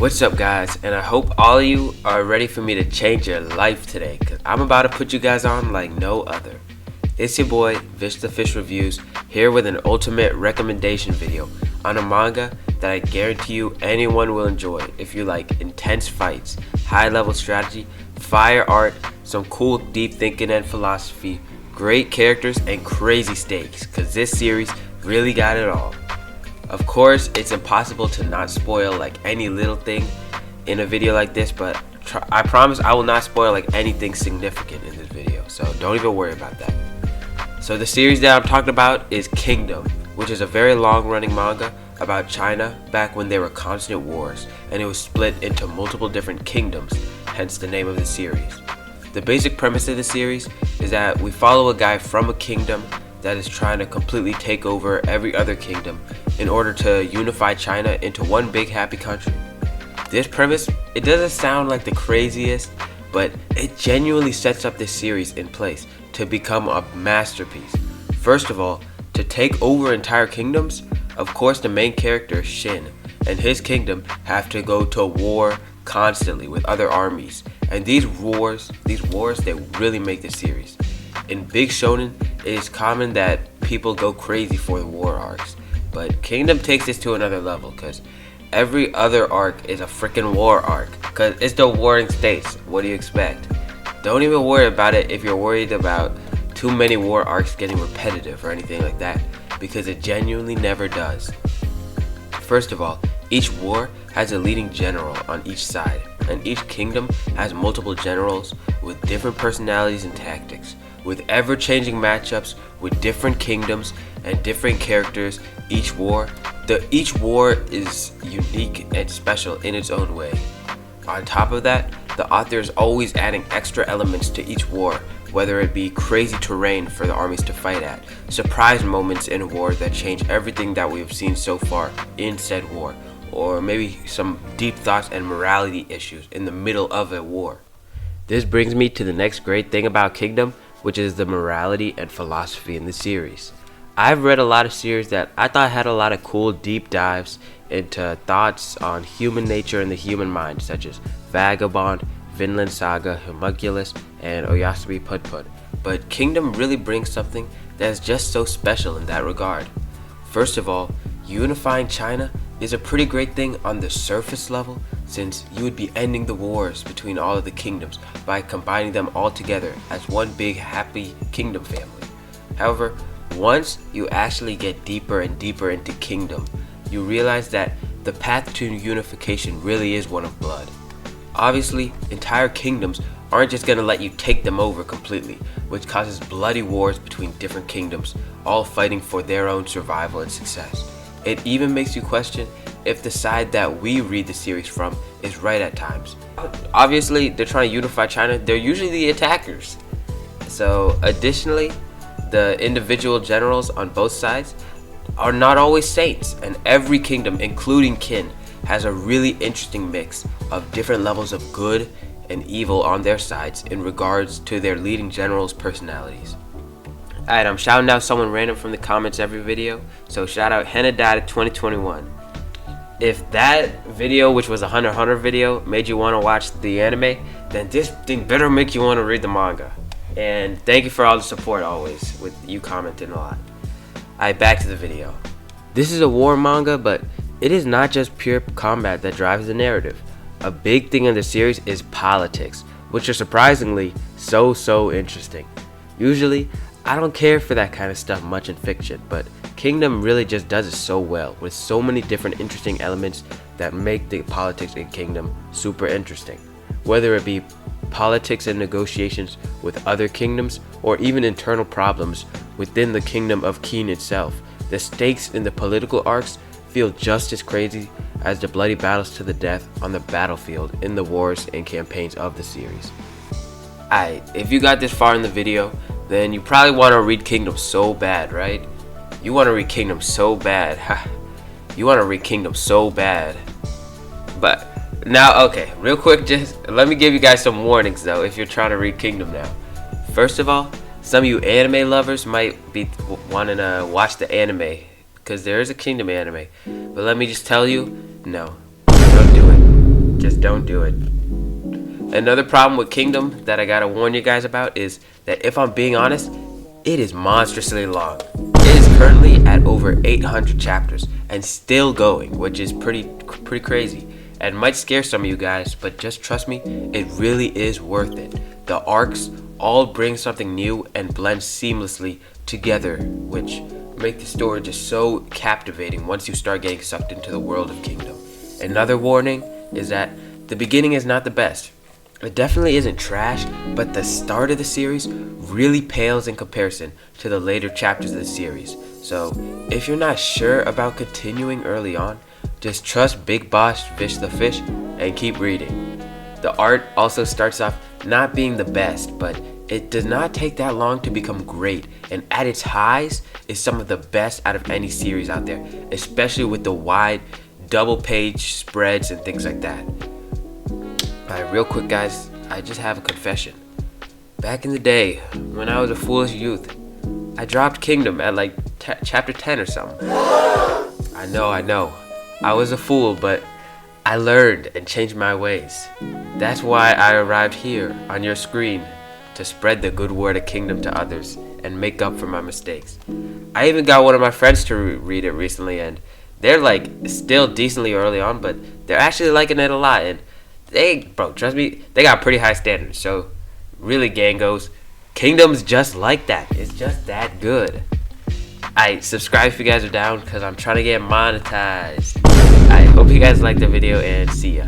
What's up, guys? And I hope all of you are ready for me to change your life today, because I'm about to put you guys on like no other. It's your boy, Vish the Fish Reviews, here with an ultimate recommendation video on a manga that I guarantee you anyone will enjoy if you like intense fights, high level strategy, fire art, some cool deep thinking and philosophy, great characters, and crazy stakes, because this series really got it all. Of course, it's impossible to not spoil like any little thing in a video like this, but I promise I will not spoil like anything significant in this video, so don't even worry about that. So the series that I'm talking about is Kingdom, which is a very long running manga about China back when there were constant wars, and it was split into multiple different kingdoms, hence the name of the series. The basic premise of the series is that we follow a guy from a kingdom that is trying to completely take over every other kingdom in order to unify China into one big happy country. This premise, it doesn't sound like the craziest, but it genuinely sets up this series in place to become a masterpiece. First of all, to take over entire kingdoms, of course the main character, Shin, and his kingdom have to go to war constantly with other armies. And these wars, they really make the series. In big shonen, it is common that people go crazy for the war arcs, but Kingdom takes this to another level because every other arc is a freaking war arc because it's the warring states. What do you expect? Don't even worry about it if you're worried about too many war arcs getting repetitive or anything like that, because it genuinely never does. First of all, each war has a leading general on each side, and each kingdom has multiple generals with different personalities and tactics, with ever-changing matchups with different kingdoms and different characters. Each war is unique and special in its own way. On top of that, the author is always adding extra elements to each war, whether it be crazy terrain for the armies to fight at, surprise moments in a war that change everything that we have seen so far in said war, or maybe some deep thoughts and morality issues in the middle of a war. This brings me to the next great thing about Kingdom, which is the morality and philosophy in the series. I've read a lot of series that I thought had a lot of cool deep dives into thoughts on human nature and the human mind, such as Vagabond, Vinland Saga, Homunculus, and Oyasumi Put. But Kingdom really brings something that is just so special in that regard. First of all, unifying China is a pretty great thing on the surface level, since you would be ending the wars between all of the kingdoms by combining them all together as one big happy kingdom family. However, once you actually get deeper and deeper into Kingdom, you realize that the path to unification really is one of blood. Obviously, entire kingdoms aren't just going to let you take them over completely, which causes bloody wars between different kingdoms, all fighting for their own survival and success. It even makes you question if the side that we read the series from is right at times. Obviously, they're trying to unify China. They're usually the attackers. So, additionally, the individual generals on both sides are not always saints, and every kingdom, including Qin, has a really interesting mix of different levels of good and evil on their sides in regards to their leading generals' personalities. Alright, I'm shouting out someone random from the comments every video, so shout out Henadata 2021. If that video, which was a Hunter x Hunter video, made you want to watch the anime, then this thing better make you want to read the manga. And thank you for all the support always, with you commenting a lot. Alright, back to the video. This is a war manga, but it is not just pure combat that drives the narrative. A big thing in the series is politics, which are surprisingly so interesting. Usually, I don't care for that kind of stuff much in fiction, but Kingdom really just does it so well, with so many different interesting elements that make the politics in Kingdom super interesting. Whether it be politics and negotiations with other kingdoms, or even internal problems within the kingdom of Qin itself, the stakes in the political arcs feel just as crazy as the bloody battles to the death on the battlefield in the wars and campaigns of the series. Alright, if you got this far in the video, then you probably want to read Kingdom so bad, right? You want to read Kingdom so bad. You want to read Kingdom so bad. But now, okay, real quick, just let me give you guys some warnings though if you're trying to read Kingdom now. First of all, some of you anime lovers might be wanting to watch the anime, because there is a Kingdom anime. But let me just tell you, no, don't do it. don't do it. Another problem with Kingdom that I gotta warn you guys about is that, if I'm being honest, it is monstrously long. It is currently at over 800 chapters and still going, which is pretty crazy, and might scare some of you guys, but just trust me, it really is worth it. The arcs all bring something new and blend seamlessly together, which make the story just so captivating once you start getting sucked into the world of Kingdom. Another warning is that the beginning is not the best. It definitely isn't trash, but the start of the series really pales in comparison to the later chapters of the series. So if you're not sure about continuing early on, just trust Big Boss Fish the Fish and keep reading. The art also starts off not being the best, but it does not take that long to become great, and at its highs is some of the best out of any series out there, especially with the wide double page spreads and things like that. Alright, real quick guys, I just have a confession. Back in the day, when I was a foolish youth, I dropped Kingdom at like chapter 10 or something. I know. I was a fool, but I learned and changed my ways. That's why I arrived here on your screen, to spread the good word of Kingdom to others and make up for my mistakes. I even got one of my friends to read it recently, and they're like still decently early on, but they're actually liking it a lot, and trust me, they got pretty high standards. So really, gang goes, Kingdom's just like that. It's just that good. Alright, subscribe if you guys are down, because I'm trying to get monetized. I hope you guys liked the video, and see ya.